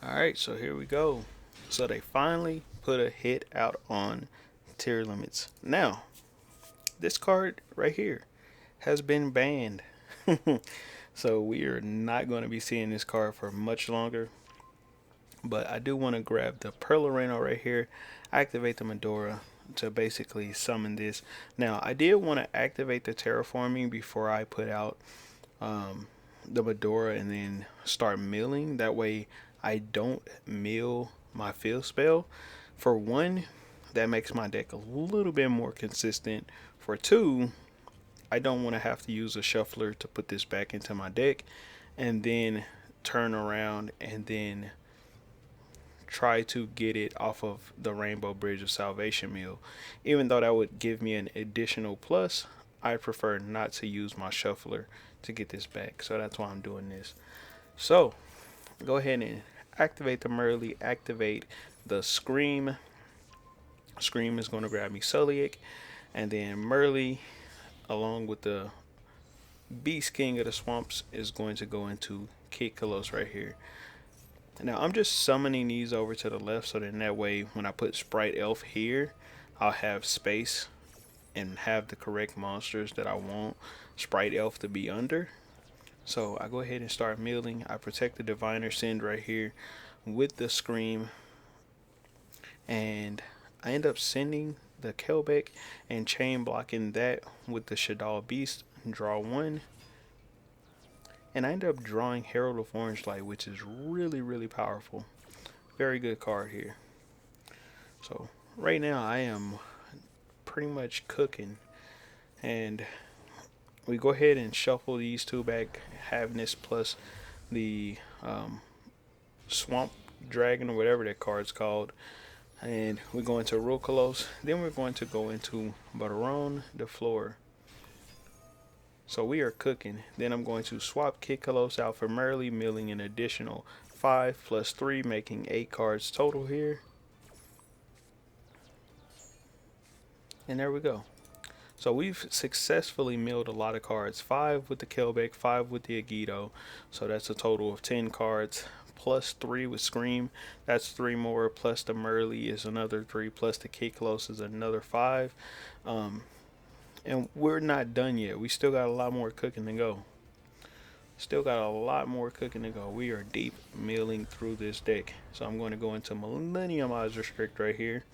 Alright, so here we go. So they finally put a hit out on Tearlaments. Now, this card right here has been banned. So we are not going to be seeing this card for much longer. But I do want to grab the Pearl Arena right here, activate the Medora to basically summon this. Now, I did want to activate the terraforming before I put out the Medora and then start milling. That way I don't mill my field spell. For one, that makes my deck a little bit more consistent. For two, I don't want to have to use a shuffler to put this back into my deck and then turn around and then try to get it off of the Rainbow Bridge of Salvation mill. Even though that would give me an additional plus, I prefer not to use my shuffler to get this back. So that's why I'm doing this. So go ahead and activate the Merly, activate the Scream. Scream is going to grab me Suliak, and then Merly, along with the Beast King of the Swamps, is going to go into Kid Kalos right here. Now I'm just summoning these over to the left so then that way when I put Sprite Elf here, I'll have space and have the correct monsters that I want Sprite Elf to be under. So I go ahead and start milling. I protect the Diviner Send right here with the Scream. And I end up sending the Kelbeck and chain blocking that with the Shadal Beast. Draw one. And I end up drawing Herald of Orange Light, which is really powerful. Very good card here. So right now I am pretty much cooking. And we go ahead and shuffle these two back. Havness plus the Swamp Dragon or whatever that card's called. And we go into Rokalos. Then we're going to go into Baron de Flor. So we are cooking. Then I'm going to swap Kid Kalos out for Merly, milling an additional 5 plus 3, making 8 cards total here. And there we go. So we've successfully milled a lot of cards. 5 with the Kelbeck, 5 with the Elgato. So that's a total of 10 cards. Plus 3 with Scream. That's 3 more. Plus the Merly is another 3. Plus the Kid Kalos is another 5. And we're not done yet. We still got a lot more cooking to go. Still got a lot more cooking to go. We are deep milling through this deck. So I'm going to go into Millenniumize Restrict right here.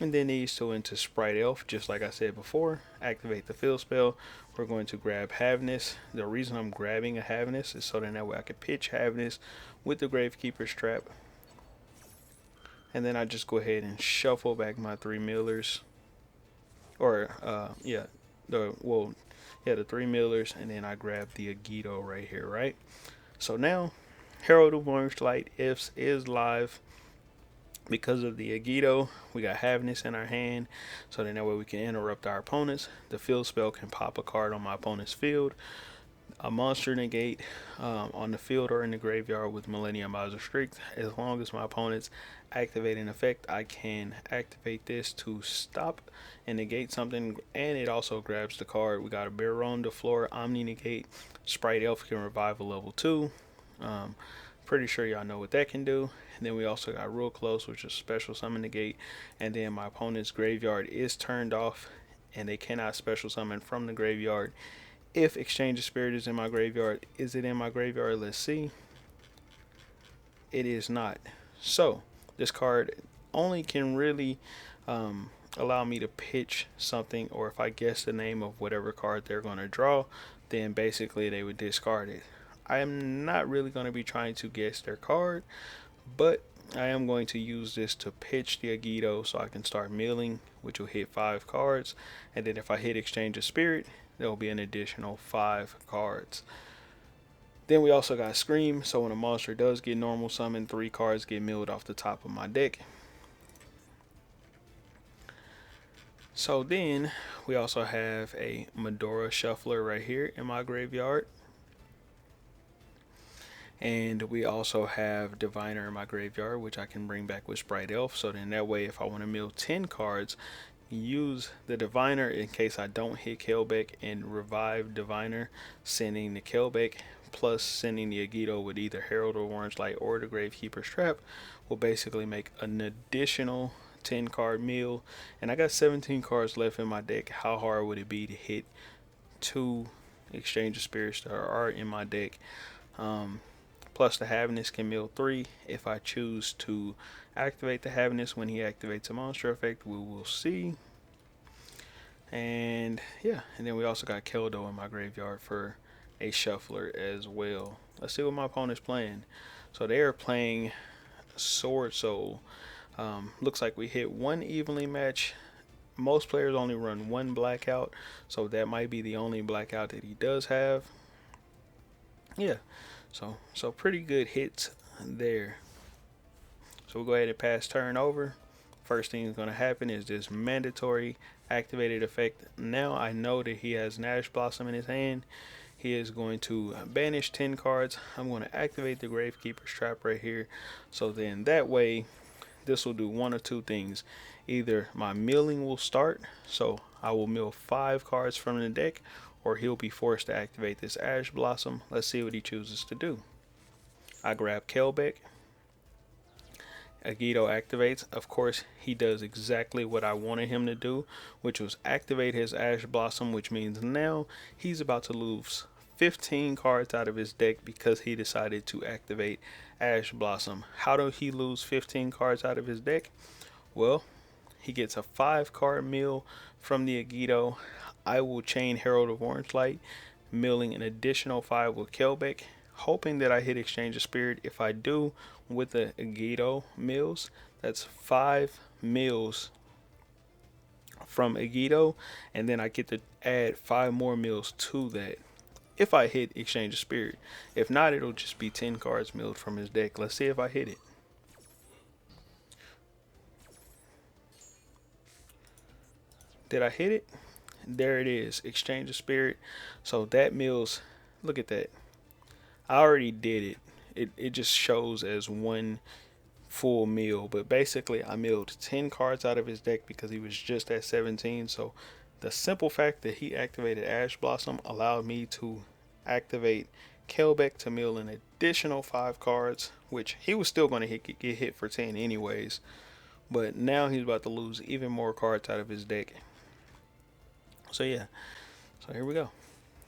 And then these two into Sprite Elf, just like I said before. Activate the field spell. We're going to grab Havness. The reason I'm grabbing a Havness is so that way I can pitch Havness with the Gravekeeper's Trap. And then I just go ahead and shuffle back my 3 millers. Or the 3 millers, and then I grab the Elgato right here, right? So now Herald of Orange Light ifs is live. Because of the Elgato, we got Havness in our hand, so then that way we can interrupt our opponents. The field spell can pop a card on my opponent's field. A monster negate on the field or in the graveyard with Millenniumize Restrict. As long as my opponents activate an effect, I can activate this to stop and negate something, and it also grabs the card. We got a Baron de Flor, Omni Negate, Sprite Elf can revive a level 2. Pretty sure y'all know what that can do. And then we also got Real Close, which is special summon negate, and then my opponent's graveyard is turned off and they cannot special summon from the graveyard. If Exchange of Spirit is in my graveyard, is it in my graveyard? Let's see. It is not. So this card only can really allow me to pitch something, or if I guess the name of whatever card they're going to draw, then basically they would discard it. I am not really going to be trying to guess their card, but I am going to use this to pitch the Elgato so I can start milling, which will hit 5 cards. And then if I hit Exchange of Spirit, there will be an additional 5 cards. Then we also got Scream, so when a monster does get normal summoned, 3 cards get milled off the top of my deck. So then we also have a Medora Shuffler right here in my graveyard. And we also have Diviner in my graveyard, which I can bring back with Sprite Elf. So then that way, if I want to mill 10 cards, use the Diviner in case I don't hit Kelbeck and revive Diviner, sending the Kelbeck plus sending the Elgato with either Herald of Orange Light or the Gravekeeper's Trap will basically make an additional 10 card meal. And I got 17 cards left in my deck. How hard would it be to hit 2 Exchange of Spirits that are in my deck? Plus the Haviness can mill 3 if I choose to activate the Haviness when he activates a monster effect. We will see. And yeah, and then we also got Keldo in my graveyard for a shuffler as well. Let's see what my opponent's playing. So they are playing Sword Soul. Looks like we hit 1 evenly match. Most players only run 1 blackout, so that might be the only blackout that he does have. Yeah, so pretty good hits there. So we'll go ahead and pass turn over. First thing that's going to happen is this mandatory activated effect. Now I know that he has Ash Blossom in his hand. He is going to banish 10 cards. I'm going to activate the Gravekeeper's Trap right here. So then that way, this will do one of 2 things. Either my milling will start, so I will mill 5 cards from the deck, or he'll be forced to activate this Ash Blossom. Let's see what he chooses to do. I grab Kelbeck. Elgato activates. Of course, he does exactly what I wanted him to do, which was activate his Ash Blossom, which means now he's about to lose 15 cards out of his deck because he decided to activate Ash Blossom. How do he lose 15 cards out of his deck? Well, he gets a 5 card mill from the Elgato. I will chain Herald of Orange Light, milling an additional 5 with Kelbeck, hoping that I hit Exchange of Spirit. If I do with the Elgato mills, that's 5 mills from Elgato, and then I get to add 5 more mills to that if I hit Exchange of Spirit. If not, it'll just be 10 cards milled from his deck. Let's see if I hit it. Did I hit it? There it is, Exchange of Spirit. So that mills, look at that. I already did it. It just shows as 1 full mill, but basically I milled 10 cards out of his deck because he was just at 17. So the simple fact that he activated Ash Blossom allowed me to activate Kelbeck to mill an additional 5 cards, which he was still going to get hit for 10 anyways, but now he's about to lose even more cards out of his deck. So yeah, so here we go.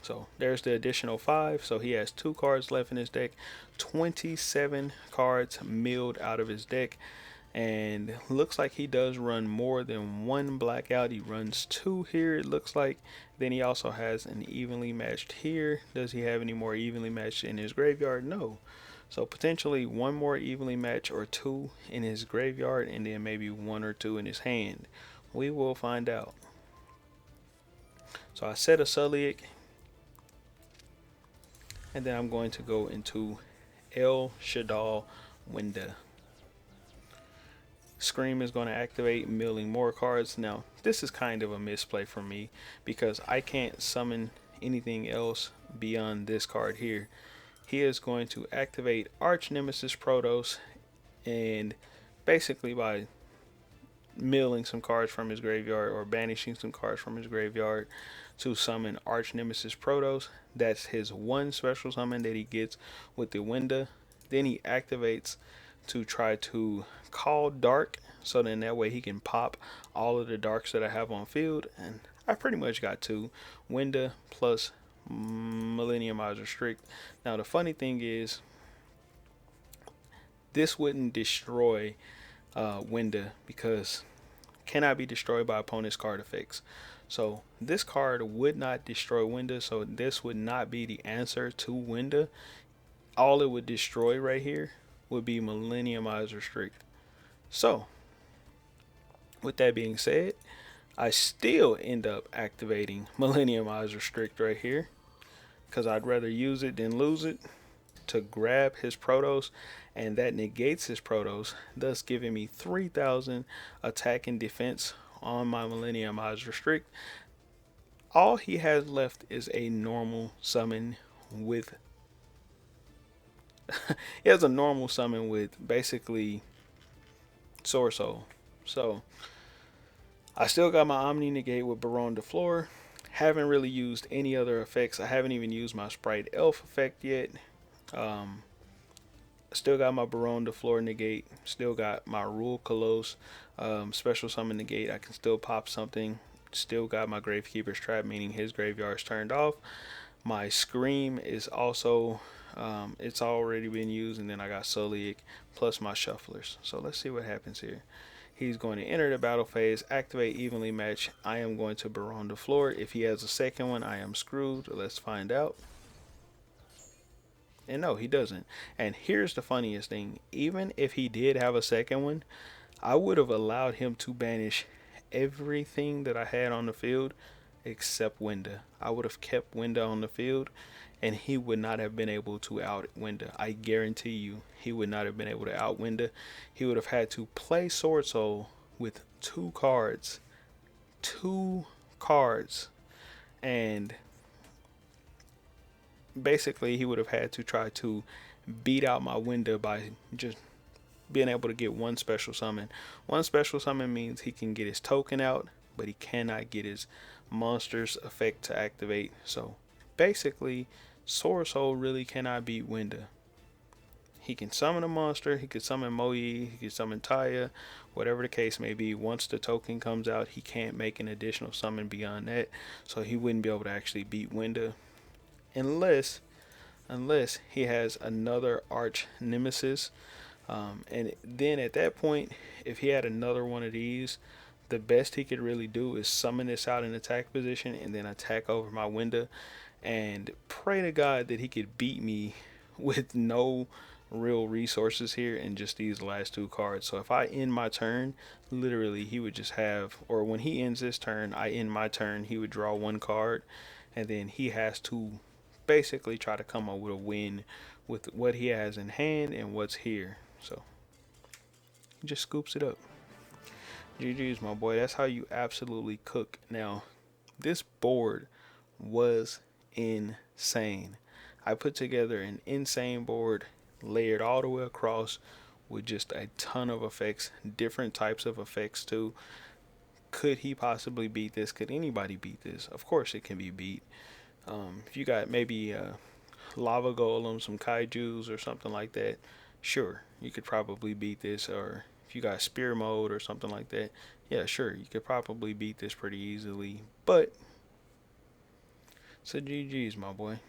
So there's the additional 5. So he has 2 cards left in his deck. 27 cards milled out of his deck. And looks like he does run more than 1 blackout. He runs 2 here, it looks like. Then he also has an evenly matched here. Does he have any more evenly matched in his graveyard? No. So potentially 1 more evenly matched or 2 in his graveyard, and then maybe 1 or 2 in his hand. We will find out. So I set a Suliak. And then I'm going to go into El Shadal Winda. Scream is going to activate, milling more cards. Now, this is kind of a misplay for me because I can't summon anything else beyond this card here. He is going to activate Arch Nemesis Protos, and basically by milling some cards from his graveyard or banishing some cards from his graveyard to summon Arch Nemesis Protos. That's his 1 special summon that he gets with the Winda. Then he activates to try to call Dark, so then that way he can pop all of the Darks that I have on field. And I pretty much got 2 Winda plus Millenniumizer Strict. Now the funny thing is, this wouldn't destroy Winda because cannot be destroyed by opponent's card effects. So this card would not destroy Winda, so this would not be the answer to Winda. All it would destroy right here would be Millenniumizer Strict. So with that being said, I still end up activating Millenniumizer Strict right here because I'd rather use it than lose it to grab his Protos, and that negates his Protos, thus giving me 3,000 attack and defense on my Millenniumizer Strict. All he has left is a normal summon with he has a normal summon with basically Sword Soul. So I still got my Omni negate with Baron de Fleur. Haven't really used any other effects. I haven't even used my Sprite Elf effect yet. Um, Still got my Baron de Flor negate. Still got my Rule Kolos special summon negate. I can still pop something. Still got my Gravekeeper's Trap, meaning his graveyard's turned off. My Scream is also, it's already been used. And then I got Solic plus my Shufflers. So let's see what happens here. He's going to enter the battle phase, activate evenly match. I am going to Baron de Flor. If he has a second one, I am screwed. Let's find out. And no, he doesn't. And here's the funniest thing. Even if he did have a second one, I would have allowed him to banish everything that I had on the field except Winda. I would have kept Winda on the field and he would not have been able to out Winda. I guarantee you, he would not have been able to out Winda. He would have had to play Sword Soul with two cards. Two cards. And basically he would have had to try to beat out my Winda by just being able to get one special summon. One special summon means he can get his token out, but he cannot get his monster's effect to activate. So basically, Sword Soul really cannot beat Winda. He can summon a monster, he could summon Moe, he could summon Taya, whatever the case may be. Once the token comes out, he can't make an additional summon beyond that. So he wouldn't be able to actually beat Winda unless he has another arch nemesis. And then at that point, if he had another one of these, the best he could really do is summon this out in attack position and then attack over my Winda and pray to God that he could beat me with no real resources here and just these last two cards. So if I end my turn, literally he would just have, or when he ends his turn, I end my turn, he would draw one card and then he has to basically try to come up with a win with what he has in hand and what's here. So he just scoops it up. GG's, my boy. That's how you absolutely cook. Now, this board was insane. I put together an insane board, layered all the way across with just a ton of effects, different types of effects too. Could he possibly beat this? Could anybody beat this? Of course it can be beat. If you got maybe lava golem, some kaijus or something like that, sure, you could probably beat this. Or if you got spear mode or something like that, yeah, sure, you could probably beat this pretty easily. But so GG's, my boy.